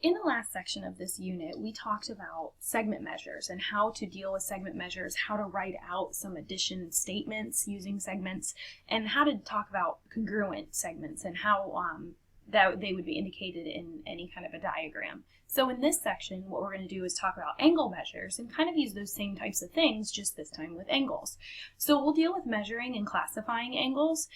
In the last section of this unit, we talked about segment measures and how to deal with segment measures, how to write out some addition statements using segments, and how to talk about congruent segments and how that they would be indicated in any kind of a diagram. So in this section, what we're going to do is talk about angle measures and kind of use those same types of things, just this time with angles. So we'll deal with measuring and classifying angles.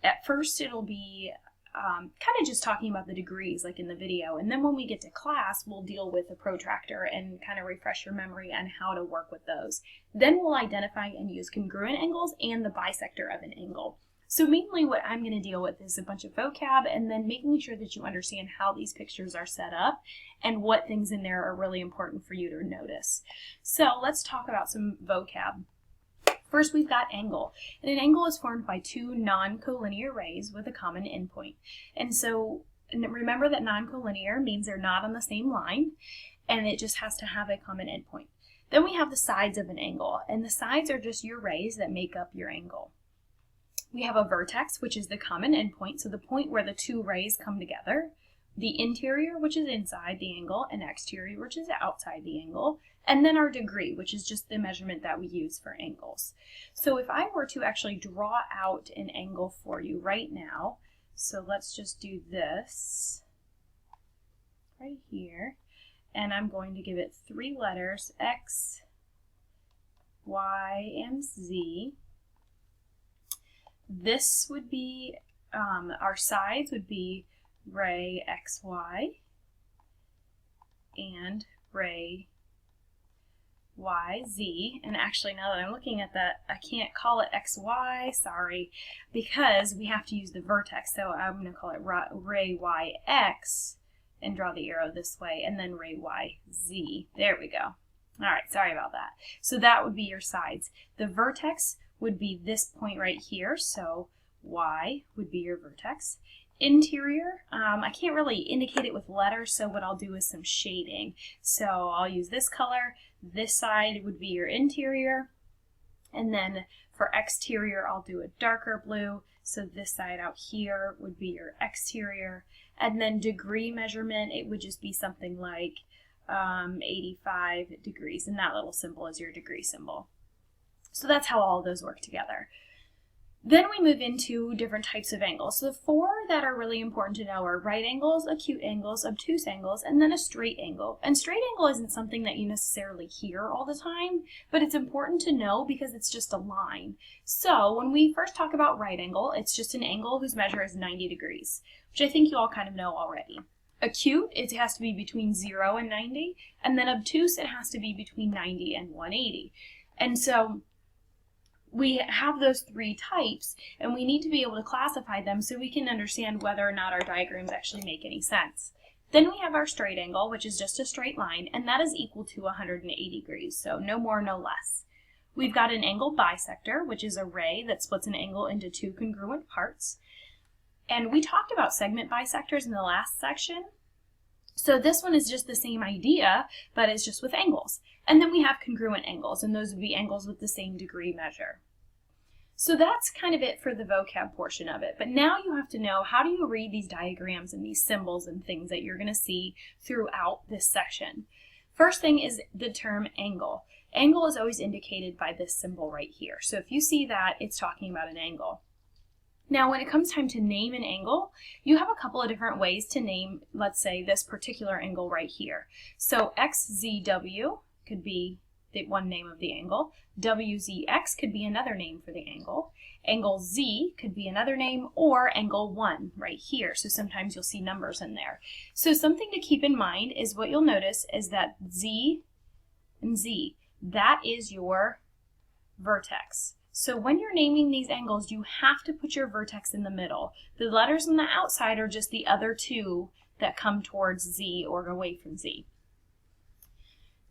At first, it'll be kind of just talking about the degrees like in the video, and then when we get to class we'll deal with a protractor and kind of refresh your memory on how to work with those. Then we'll identify and use congruent angles and the bisector of an angle. So mainly what I'm going to deal with is a bunch of vocab and then making sure that you understand how these pictures are set up and what things in there are really important for you to notice. So let's talk about some vocab. First, we've got angle, and an angle is formed by two non-collinear rays with a common endpoint. And so remember that non-collinear means they're not on the same line, and it just has to have a common endpoint. Then we have the sides of an angle, and the sides are just your rays that make up your angle. We have a vertex, which is the common endpoint, so the point where the two rays come together. The interior, which is inside the angle, and exterior, which is outside the angle, and then our degree, which is just the measurement that we use for angles. So if I were to actually draw out an angle for you right now, so let's just do this right here, and I'm going to give it 3 letters, X, Y, and Z. This would be, our sides would be ray XY and ray YZ, and actually now that I'm looking at that, I can't call it XY, sorry, because we have to use the vertex, so I'm going to call it ray YX and draw the arrow this way, and then ray YZ. There we go. Alright, sorry about that. So that would be your sides. The vertex would be this point right here, so Y would be your vertex. Interior, I can't really indicate it with letters, so what I'll do is some shading. So I'll use this color, this side would be your interior, and then for exterior I'll do a darker blue, so this side out here would be your exterior, and then degree measurement, it would just be something like 85 degrees, and that little symbol is your degree symbol. So that's how all of those work together. Then we move into different types of angles. So the 4 that are really important to know are right angles, acute angles, obtuse angles, and then a straight angle. And straight angle isn't something that you necessarily hear all the time, but it's important to know because it's just a line. So when we first talk about right angle, it's just an angle whose measure is 90 degrees, which I think you all kind of know already. Acute, it has to be between 0 and 90, and then obtuse, it has to be between 90 and 180. And so we have those 3 types, and we need to be able to classify them so we can understand whether or not our diagrams actually make any sense. Then we have our straight angle, which is just a straight line, and that is equal to 180 degrees, so no more, no less. We've got an angle bisector, which is a ray that splits an angle into 2 congruent parts. And we talked about segment bisectors in the last section. So this one is just the same idea, but it's just with angles. And then we have congruent angles, and those would be angles with the same degree measure. So that's kind of it for the vocab portion of it. But now you have to know, how do you read these diagrams and these symbols and things that you're going to see throughout this section? First thing is the term angle. Angle is always indicated by this symbol right here. So if you see that, it's talking about an angle. Now, when it comes time to name an angle, you have a couple of different ways to name, let's say, this particular angle right here. So XZW could be the one name of the angle. WZX could be another name for the angle. Angle Z could be another name, or angle 1 right here. So sometimes you'll see numbers in there. So something to keep in mind is what you'll notice is that Z and Z, that is your vertex. So when you're naming these angles, you have to put your vertex in the middle. The letters on the outside are just the other 2 that come towards Z or away from Z.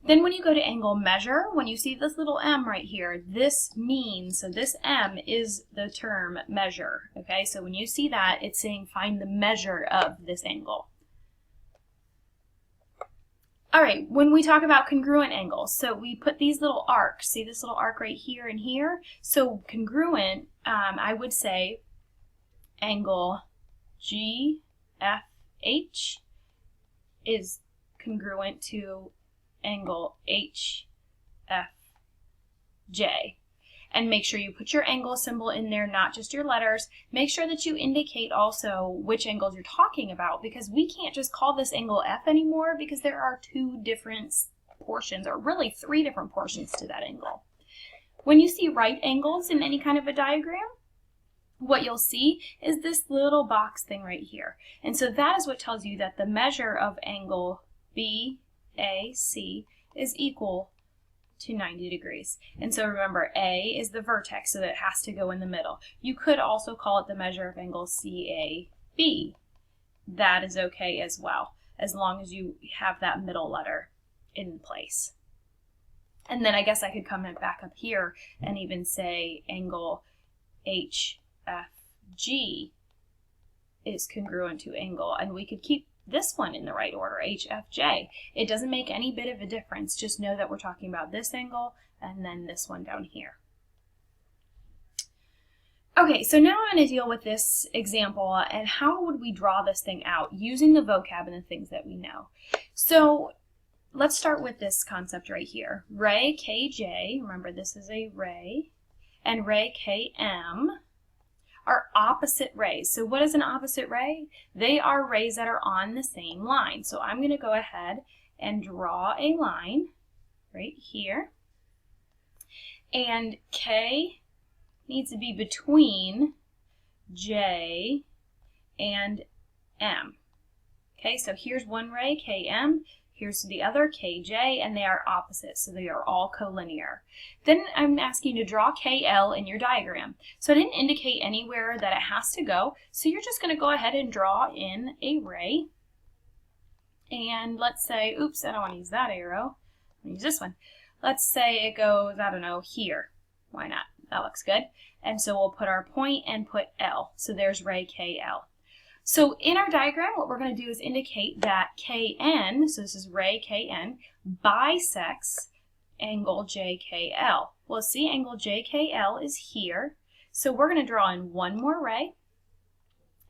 Then when you go to angle measure, when you see this little M right here, this means, so this M is the term measure, okay? So when you see that, it's saying find the measure of this angle. All right, when we talk about congruent angles, so we put these little arcs. See this little arc right here and here? So congruent, I would say angle GFH is congruent to angle HFJ. And make sure you put your angle symbol in there, not just your letters. Make sure that you indicate also which angles you're talking about, because we can't just call this angle F anymore because there are two different portions, or really three different portions to that angle. When you see right angles in any kind of a diagram, what you'll see is this little box thing right here. And so that is what tells you that the measure of angle BAC is equal to 90 degrees. And so remember, A is the vertex, so that it has to go in the middle. You could also call it the measure of angle CAB. That is okay as well, as long as you have that middle letter in place. And then I guess I could come back up here and even say angle HFG is congruent to angle, and we could keep this one in the right order, HFJ. It doesn't make any bit of a difference. Just know that we're talking about this angle and then this one down here. Okay, so now I'm going to deal with this example and how would we draw this thing out using the vocab and the things that we know. So let's start with this concept right here. Ray KJ, remember this is a ray, and ray KM are opposite rays. So what is an opposite ray? They are rays that are on the same line. So I'm going to go ahead and draw a line right here. And K needs to be between J and M. Okay, so here's one ray, KM. Here's the other, KJ, and they are opposite, so they are all collinear. Then I'm asking you to draw KL in your diagram. So I didn't indicate anywhere that it has to go, so you're just going to go ahead and draw in a ray. And let's say, oops, I don't want to use that arrow. I'm going to use this one. Let's say it goes, I don't know, here. Why not? That looks good. And so we'll put our point and put L. So there's ray KL. So in our diagram, what we're going to do is indicate that KN, so this is ray KN, bisects angle JKL. Well, see, angle JKL is here. So we're going to draw in one more ray,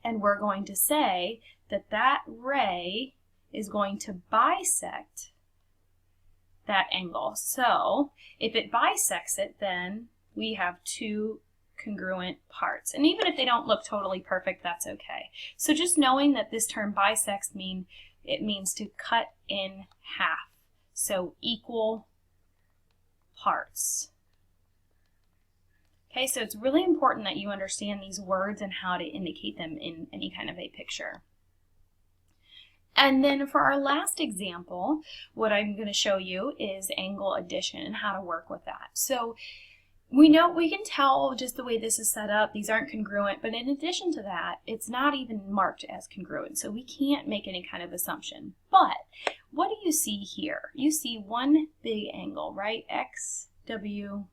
and we're going to say that that ray is going to bisect that angle. So if it bisects it, then we have two congruent parts. And even if they don't look totally perfect, that's okay. So just knowing that this term bisects means to cut in half. So equal parts. Okay, so it's really important that you understand these words and how to indicate them in any kind of a picture. And then for our last example, what I'm going to show you is angle addition and how to work with that. So we can tell just the way this is set up, these aren't congruent, but in addition to that, it's not even marked as congruent, so we can't make any kind of assumption. But what do you see here? You see one big angle, right? XWV,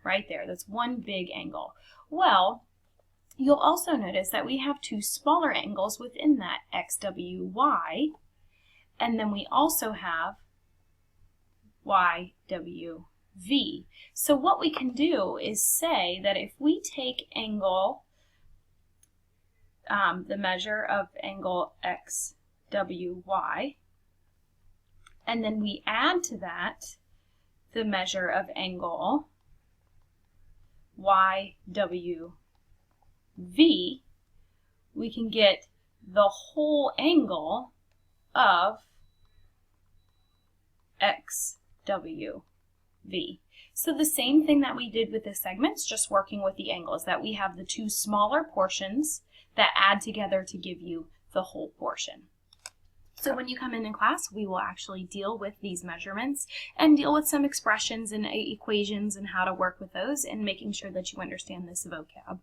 right there. That's one big angle. Well, you'll also notice that we have two smaller angles within that, XWY, and then we also have YWV. So what we can do is say that if we take angle, the measure of angle XWY, and then we add to that the measure of angle YWV, we can get the whole angle of XWV. So the same thing that we did with the segments, just working with the angles, that we have the two smaller portions that add together to give you the whole portion. So when you come in class, we will actually deal with these measurements and deal with some expressions and equations and how to work with those and making sure that you understand this vocab.